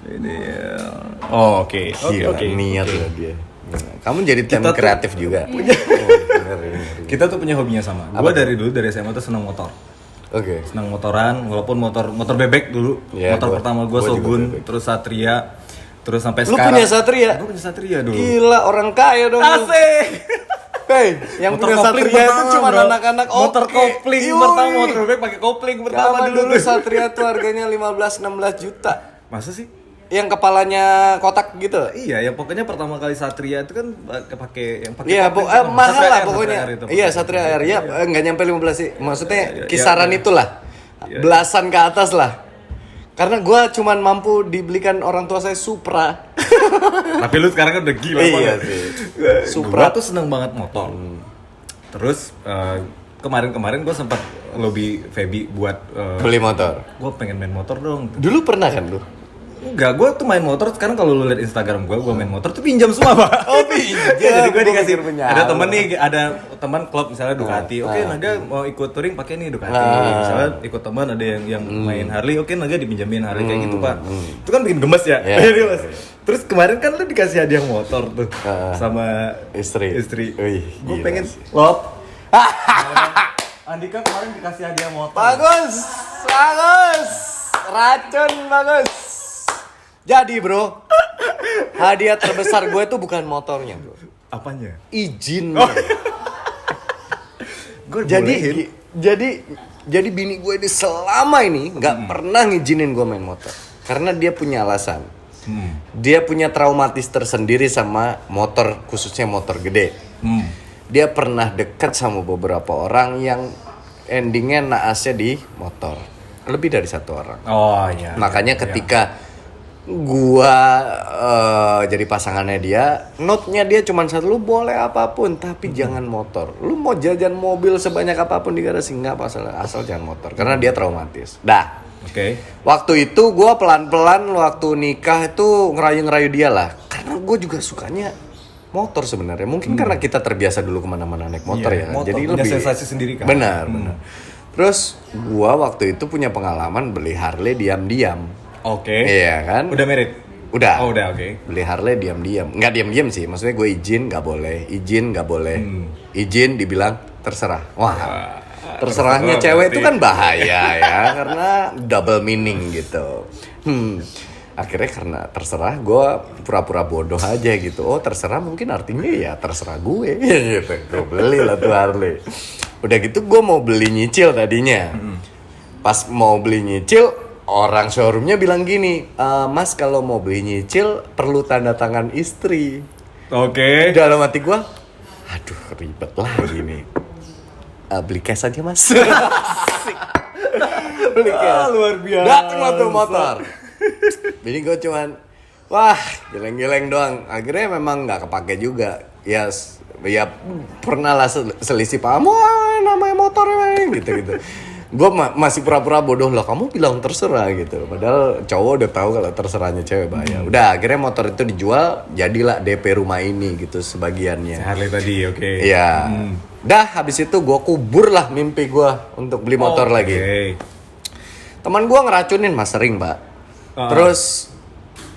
Ini. Oh oke. Gila, Oke. niat ya dia. Kamu jadi tim Kita tuh- kreatif juga. Kita tuh punya hobinya sama. Gua dari dulu dari SMA tuh senang motor. Oke. Senang motoran, walaupun motor bebek dulu. Iya, Motor pertama gua gua juga Shogun, bebek. terus Satria, terus sampai Lu sekarang. punya Satria? Gua punya Satria dulu. Gila, orang kaya dong. lu. Asik. Hey, yang Motor punya kopling Satria itu pertama, cuma bro. anak-anak Motor oke. kopling Yoi. pertama, motor bebek pakai kopling pertama Zaman dulu. dulu Satria tuh harganya 15-16 juta. Masa sih? Yang kepalanya kotak gitu. Iya, ya pokoknya pertama kali Satria itu kan pakai yang pakai Iya, kopling semua. mahal Satria lah Air, pokoknya. Satria Air itu. Iya, Satria Air ya, nggak nyampe 15 sih. Maksudnya Iya, kisaran iya. itulah. Iya. Belasan ke atas lah. Karena gue cuman mampu dibelikan orang tua saya Supra. Tapi lu sekarang kan udah gila Iya banget. sih. Supra tuh seneng banget motor. Terus kemarin gue sempat lobby Feby buat Beli motor. gue pengen main motor dong. Dulu pernah kan lu? Enggak, gue tuh main motor. Sekarang kalau lu lihat Instagram gue main motor tuh pinjam semua pak. Oh, pinjam. Jadi gue Gua dikasih. pikir punya. Ada temen nih, ada teman klub misalnya Ducati. Oke, Naga mau ikut touring pakai nih Ducati. Misalnya ikut teman ada yang main Harley. Oke, Naga dipinjamin Harley kayak gitu pak. Itu kan bikin gemes ya. Iya. Gemes. Terus kemarin kan lu dikasih hadiah motor tuh sama Istri. Wih, Gue gila pengen sih. lop. Andika kemarin dikasih hadiah motor. Bagus. Racun bagus. Jadi bro, hadiah terbesar gue tuh bukan motornya bro, Apanya? izin. Gue jadi bini gue ini selama ini nggak pernah ngizinin gue main motor, karena dia punya alasan. Dia punya traumatis tersendiri sama motor, khususnya motor gede. Dia pernah dekat sama beberapa orang yang endingnya naasnya di motor, lebih dari satu orang. Oh iya. Makanya ketika gua jadi pasangannya dia, note-nya dia cuma satu, lu boleh apapun tapi jangan motor. Lu mau jajan mobil sebanyak apapun di garasi nggak masalah, asal jangan motor, karena dia traumatis. Dah. Oke. Waktu itu gua pelan-pelan waktu nikah itu ngerayu-ngerayu dia lah, karena gua juga sukanya motor sebenarnya. Mungkin karena kita terbiasa dulu kemana-mana naik motor Iya, ya, motor jadi punya lebih sensasi sendiri kan. Benar. Terus gua waktu itu punya pengalaman beli Harley diam-diam. Oke. Iya kan? Udah merit? Udah. Oh udah oke. Beli Harley diam-diam. Nggak diam-diam sih, maksudnya gue izin nggak boleh, izin nggak boleh, izin dibilang terserah. Wah, terserahnya terserah cewek berarti. itu kan bahaya ya, karena double meaning gitu. Akhirnya karena terserah, gue pura-pura bodoh aja gitu. Oh terserah mungkin artinya ya terserah gue gitu. Gue beli lah tuh Harley. Udah gitu gue mau beli nyicil tadinya. Pas mau beli nyicil, orang showroomnya bilang gini, Mas kalau mau beli nyicil perlu tanda tangan istri. Oke. Dalam hati gue, aduh ribet lagi nih. Beli cash aja mas. Beli cash. Luar biasa. Datang lah tuh motor. Jadi gue cuman, wah geleng-geleng doang. Akhirnya memang nggak kepake juga. Ya pernah lah selisih paham. Wah namanya motor gitu-gitu. Gue masih pura-pura bodoh lah, kamu bilang terserah gitu. Padahal cowok udah tahu kalau terserahnya cewek bahaya. Udah akhirnya motor itu dijual, jadilah DP rumah ini gitu sebagiannya. Harley tadi, oke. Iya. Dah habis itu gue kubur lah mimpi gue untuk beli motor lagi. Teman gue ngeracunin mas, sering pak. Terus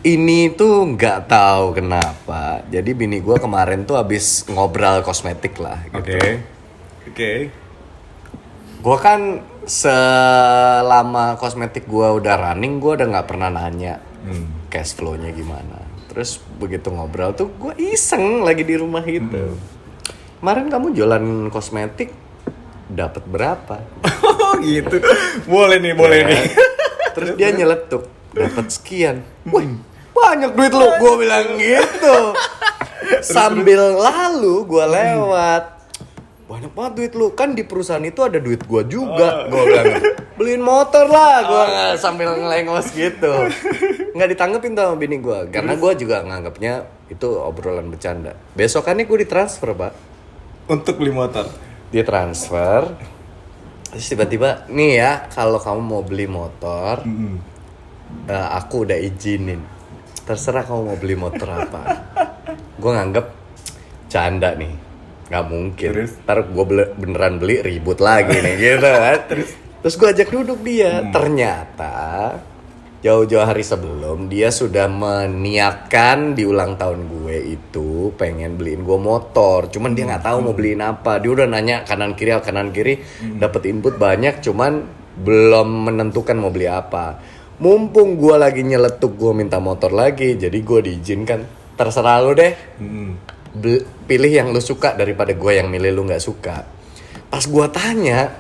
ini tuh nggak tahu kenapa. Jadi bini gue kemarin tuh habis ngobrol kosmetik lah. Gitu. Oke. Gue kan selama kosmetik gue udah running, gue udah nggak pernah nanya cash flow-nya gimana. Terus begitu ngobrol tuh gue iseng lagi di rumah gitu. Kemarin kamu jualan kosmetik dapat berapa? Oh gitu. Boleh nih. Terus dia nyeletuk, dapat sekian. Wih, banyak duit lu, gue bilang gitu. Sambil lalu gue lewat, banyak banget duit lu, kan di perusahaan itu ada duit gue juga. Gue bilang, beliin motor lah, gue sambil ngelengos gitu. Nggak ditanggepin tuh sama bini gue, karena gue juga nganggapnya itu obrolan bercanda. Besokannya gue ditransfer pak. Untuk beli motor. Dia transfer. Terus tiba-tiba, nih ya, kalau kamu mau beli motor, aku udah izinin. Terserah kamu mau beli motor apa. Gue nganggep canda nih, nggak mungkin. Ntar gue beneran beli ribut lagi nih gitu kan. Terus gue ajak duduk dia. Ternyata jauh-jauh hari sebelum dia sudah meniatkan di ulang tahun gue itu pengen beliin gue motor. Cuman dia nggak tahu mau beliin apa. Dia udah nanya kanan kiri, dapat input banyak. Cuman belum menentukan mau beli apa. Mumpung gue lagi nyeletuk gue minta motor lagi, jadi gue diizinkan. Terserah lu deh. Pilih yang lu suka daripada gue yang milih lu nggak suka. Pas gue tanya,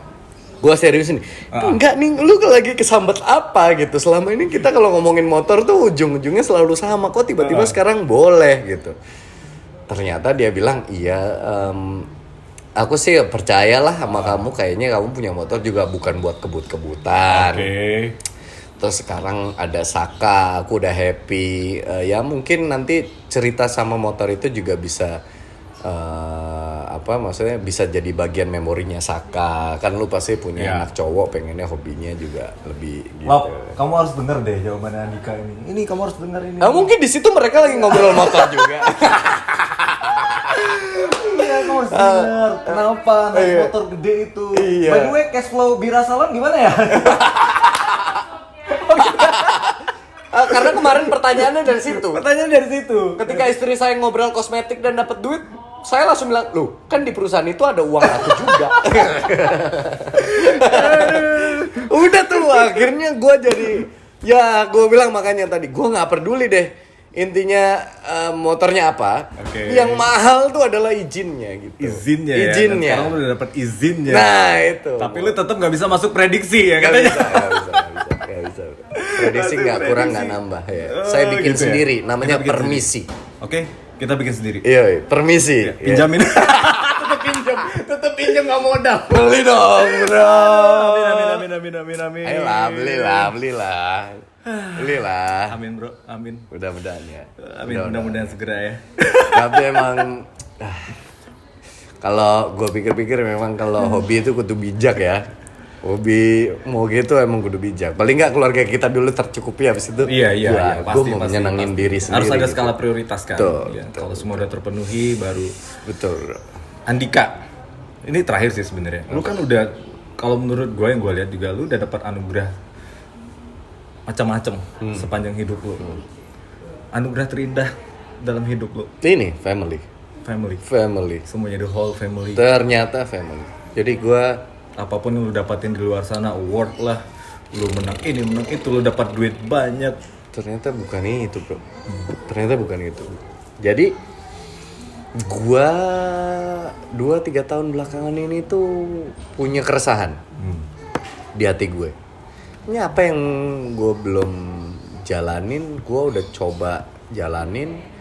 gue serius nih, enggak nih, lu lagi kesambet apa gitu. Selama ini kita kalau ngomongin motor tuh ujung-ujungnya selalu sama, kok tiba-tiba sekarang boleh gitu. Ternyata dia bilang, iya, aku sih percayalah sama kamu, kayaknya kamu punya motor juga bukan buat kebut-kebutan. Terus sekarang ada Saka, aku udah happy. Ya mungkin nanti cerita sama motor itu juga bisa maksudnya bisa jadi bagian memorinya Saka. Kan lu pasti punya anak cowok, pengennya hobinya juga lebih gitu. Lop, kamu harus denger deh jawabannya Andika ini. Ini kamu harus denger ini. Mungkin di situ mereka lagi ngobrol motor juga. Iya, kamu harus denger. Kenapa naik motor gede itu? By the way, cash flow Bira Salon gimana ya? Karena kemarin pertanyaannya dari situ. Ketika istri saya ngobrol kosmetik dan dapat duit, saya langsung bilang, loh, kan di perusahaan itu ada uang aku juga. Udah tuh, akhirnya gue jadi, ya gue bilang makanya tadi, gue nggak peduli deh. Intinya motornya apa? Yang mahal tuh adalah izinnya gitu. Izinnya. Ya. Sekarang udah dapat izinnya. Nah itu. Tapi lu tetap nggak bisa masuk prediksi ya katanya. Gak bisa. Prediksi nggak kurang nggak nambah ya. Saya bikin gitu sendiri, ya? namanya Kita bikin permisi. Oke, kita bikin sendiri. Iya, permisi. Pinjamin. Tetep pinjam nggak modal. Beli dong, bro. Amin. Ayolah, belilah. Belilah. Amin bro, amin. Mudah-mudahan ya. Amin, mudah-mudahan segera ya. Tapi emang kalau gue pikir-pikir memang kalau hobi itu kudu bijak ya. Hobi mau gitu emang kudu bijak. Paling nggak keluarga kita dulu tercukupi, habis itu. Iya. Gue mau menyenangin diri sendiri. Harus ada gitu. skala prioritas kan. Betul. Kalau semua udah terpenuhi baru. Betul. Andika, ini terakhir sih sebenarnya. Lu kan udah, kalau menurut gue yang gue lihat juga, lu udah dapat anugerah macam-macam sepanjang hidup lu. Anugerah terindah dalam hidup lu. Ini family. Semuanya, the whole family. Ternyata family. Jadi gue Apapun yang lu dapatin di luar sana, award lah, lu menang ini, menang itu, lu dapat duit banyak. ternyata bukan itu bro. Ternyata bukan itu. Jadi gua 2-3 tahun belakangan ini tuh punya keresahan di hati gue. Ini apa yang gue belum jalanin, gue udah coba jalanin.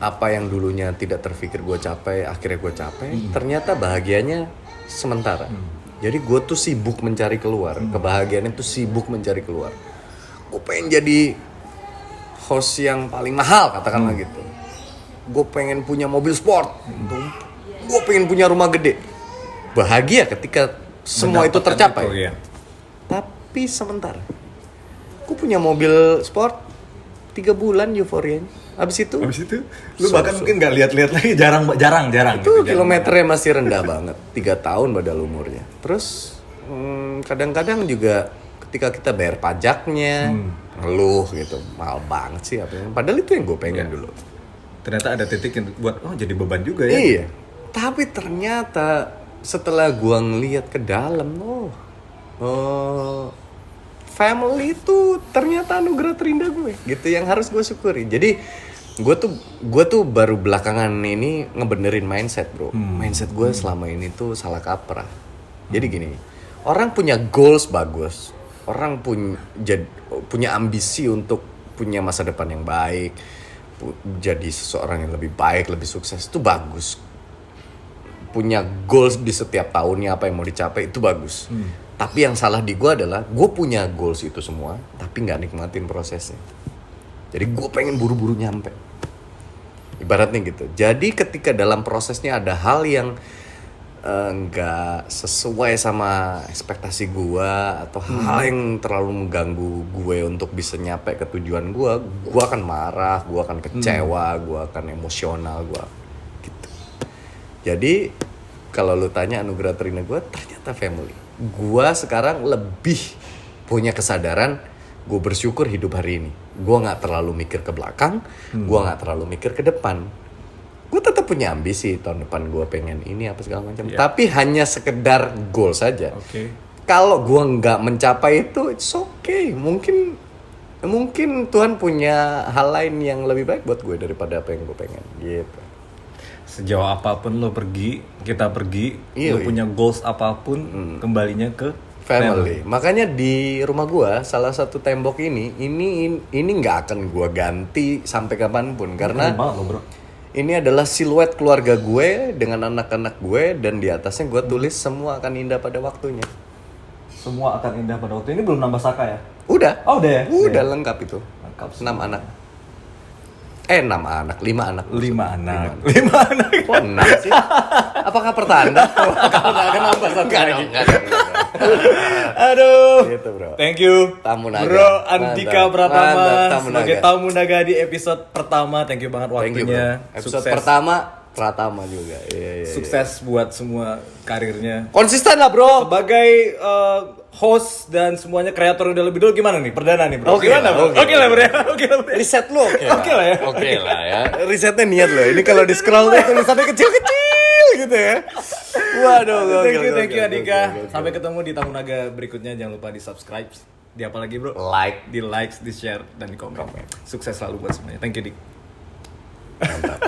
Apa yang dulunya tidak terpikir gue capai, akhirnya gue capai. Ternyata bahagianya sementara. Jadi gue tuh sibuk mencari keluar. Kebahagiaan itu sibuk mencari keluar. Gue pengen jadi host yang paling mahal, katakanlah gitu. Gue pengen punya mobil sport. Gue pengen punya rumah gede. Bahagia ketika semua itu tercapai. Tapi sementara. Gue punya mobil sport 3 bulan euforianya. Habis itu lu bahkan mungkin nggak lihat-lihat lagi, jarang itu gitu, kilometernya masih rendah banget, 3 tahun padahal umurnya. Terus kadang-kadang juga ketika kita bayar pajaknya ngeluh gitu, mahal banget sih apa. Padahal itu yang gue pengen dulu. Ternyata ada titik yang buat jadi beban juga ya. Iya. Tapi ternyata setelah gue ngeliat ke dalam, family itu ternyata anugerah terindah gue, gitu yang harus gue syukuri. Jadi gue tuh baru belakangan ini ngebenerin mindset, bro. Mindset gue selama ini tuh salah kaprah. Jadi gini, orang punya goals bagus, orang punya ambisi untuk punya masa depan yang baik, jadi seseorang yang lebih baik, lebih sukses, itu bagus. Punya goals di setiap tahunnya apa yang mau dicapai itu bagus. Tapi yang salah di gue adalah gue punya goals itu semua, tapi nggak nikmatin prosesnya. Jadi gue pengen buru-buru nyampe. Ibaratnya gitu. Jadi ketika dalam prosesnya ada hal yang nggak sesuai sama ekspektasi gue atau hal yang terlalu mengganggu gue untuk bisa nyampe ke tujuan gue akan marah, gue akan kecewa, gue akan emosional, gue gitu. Jadi kalau lu tanya anugerah terindah gue, ternyata family. Gue sekarang lebih punya kesadaran, gue bersyukur hidup hari ini. Gue nggak terlalu mikir ke belakang, gue nggak terlalu mikir ke depan. Gue tetap punya ambisi tahun depan gue pengen ini apa segala macam. Tapi hanya sekedar goal saja. Kalau gue nggak mencapai itu, it's okay. Mungkin Tuhan punya hal lain yang lebih baik buat gue daripada apa yang gue pengen. Gitu. Sejauh apapun lo pergi, kita pergi, lo punya goals apapun, kembalinya ke family. Makanya di rumah gua salah satu tembok ini nggak akan gua ganti sampai kapanpun karena ini adalah siluet keluarga gue dengan anak-anak gue dan di atasnya gua tulis semua akan indah pada waktunya. Semua akan indah pada waktu ini. Belum nambah Saka ya? Udah. Oh udah ya? Udah lengkap itu. Lengkap 6 anak. 5 anak. 5 anak. Kok 6 sih? Apakah pertanda? Akan nambah satu lagi. Enggak. Aduh. Gitu, bro. Thank you. Tamu Naga. Bro Andika Pratama Mantap, sebagai tamu Naga di episode pertama. Thank you banget waktunya. Thank you, bro. Episode pertama Pratama juga. Iya. Sukses buat semua karirnya. Konsisten lah, bro. Sebagai host dan semuanya kreator udah lebih dulu, gimana nih perdana nih, bro? Oke Gimana, bro? Oke lah, bro. Riset lo Oke lah ya. Oke lah ya. Risetnya niat lo. Ini kalau di scroll tuh tulisannya kecil-kecil gitu ya. Waduh, thank you Andika. Sampai ketemu di Tamu Naga berikutnya. Jangan lupa di subscribe. Di apa lagi, bro? Di like, di share, dan di komen. Sukses selalu buat semuanya. Thank you, Dik. Mantap.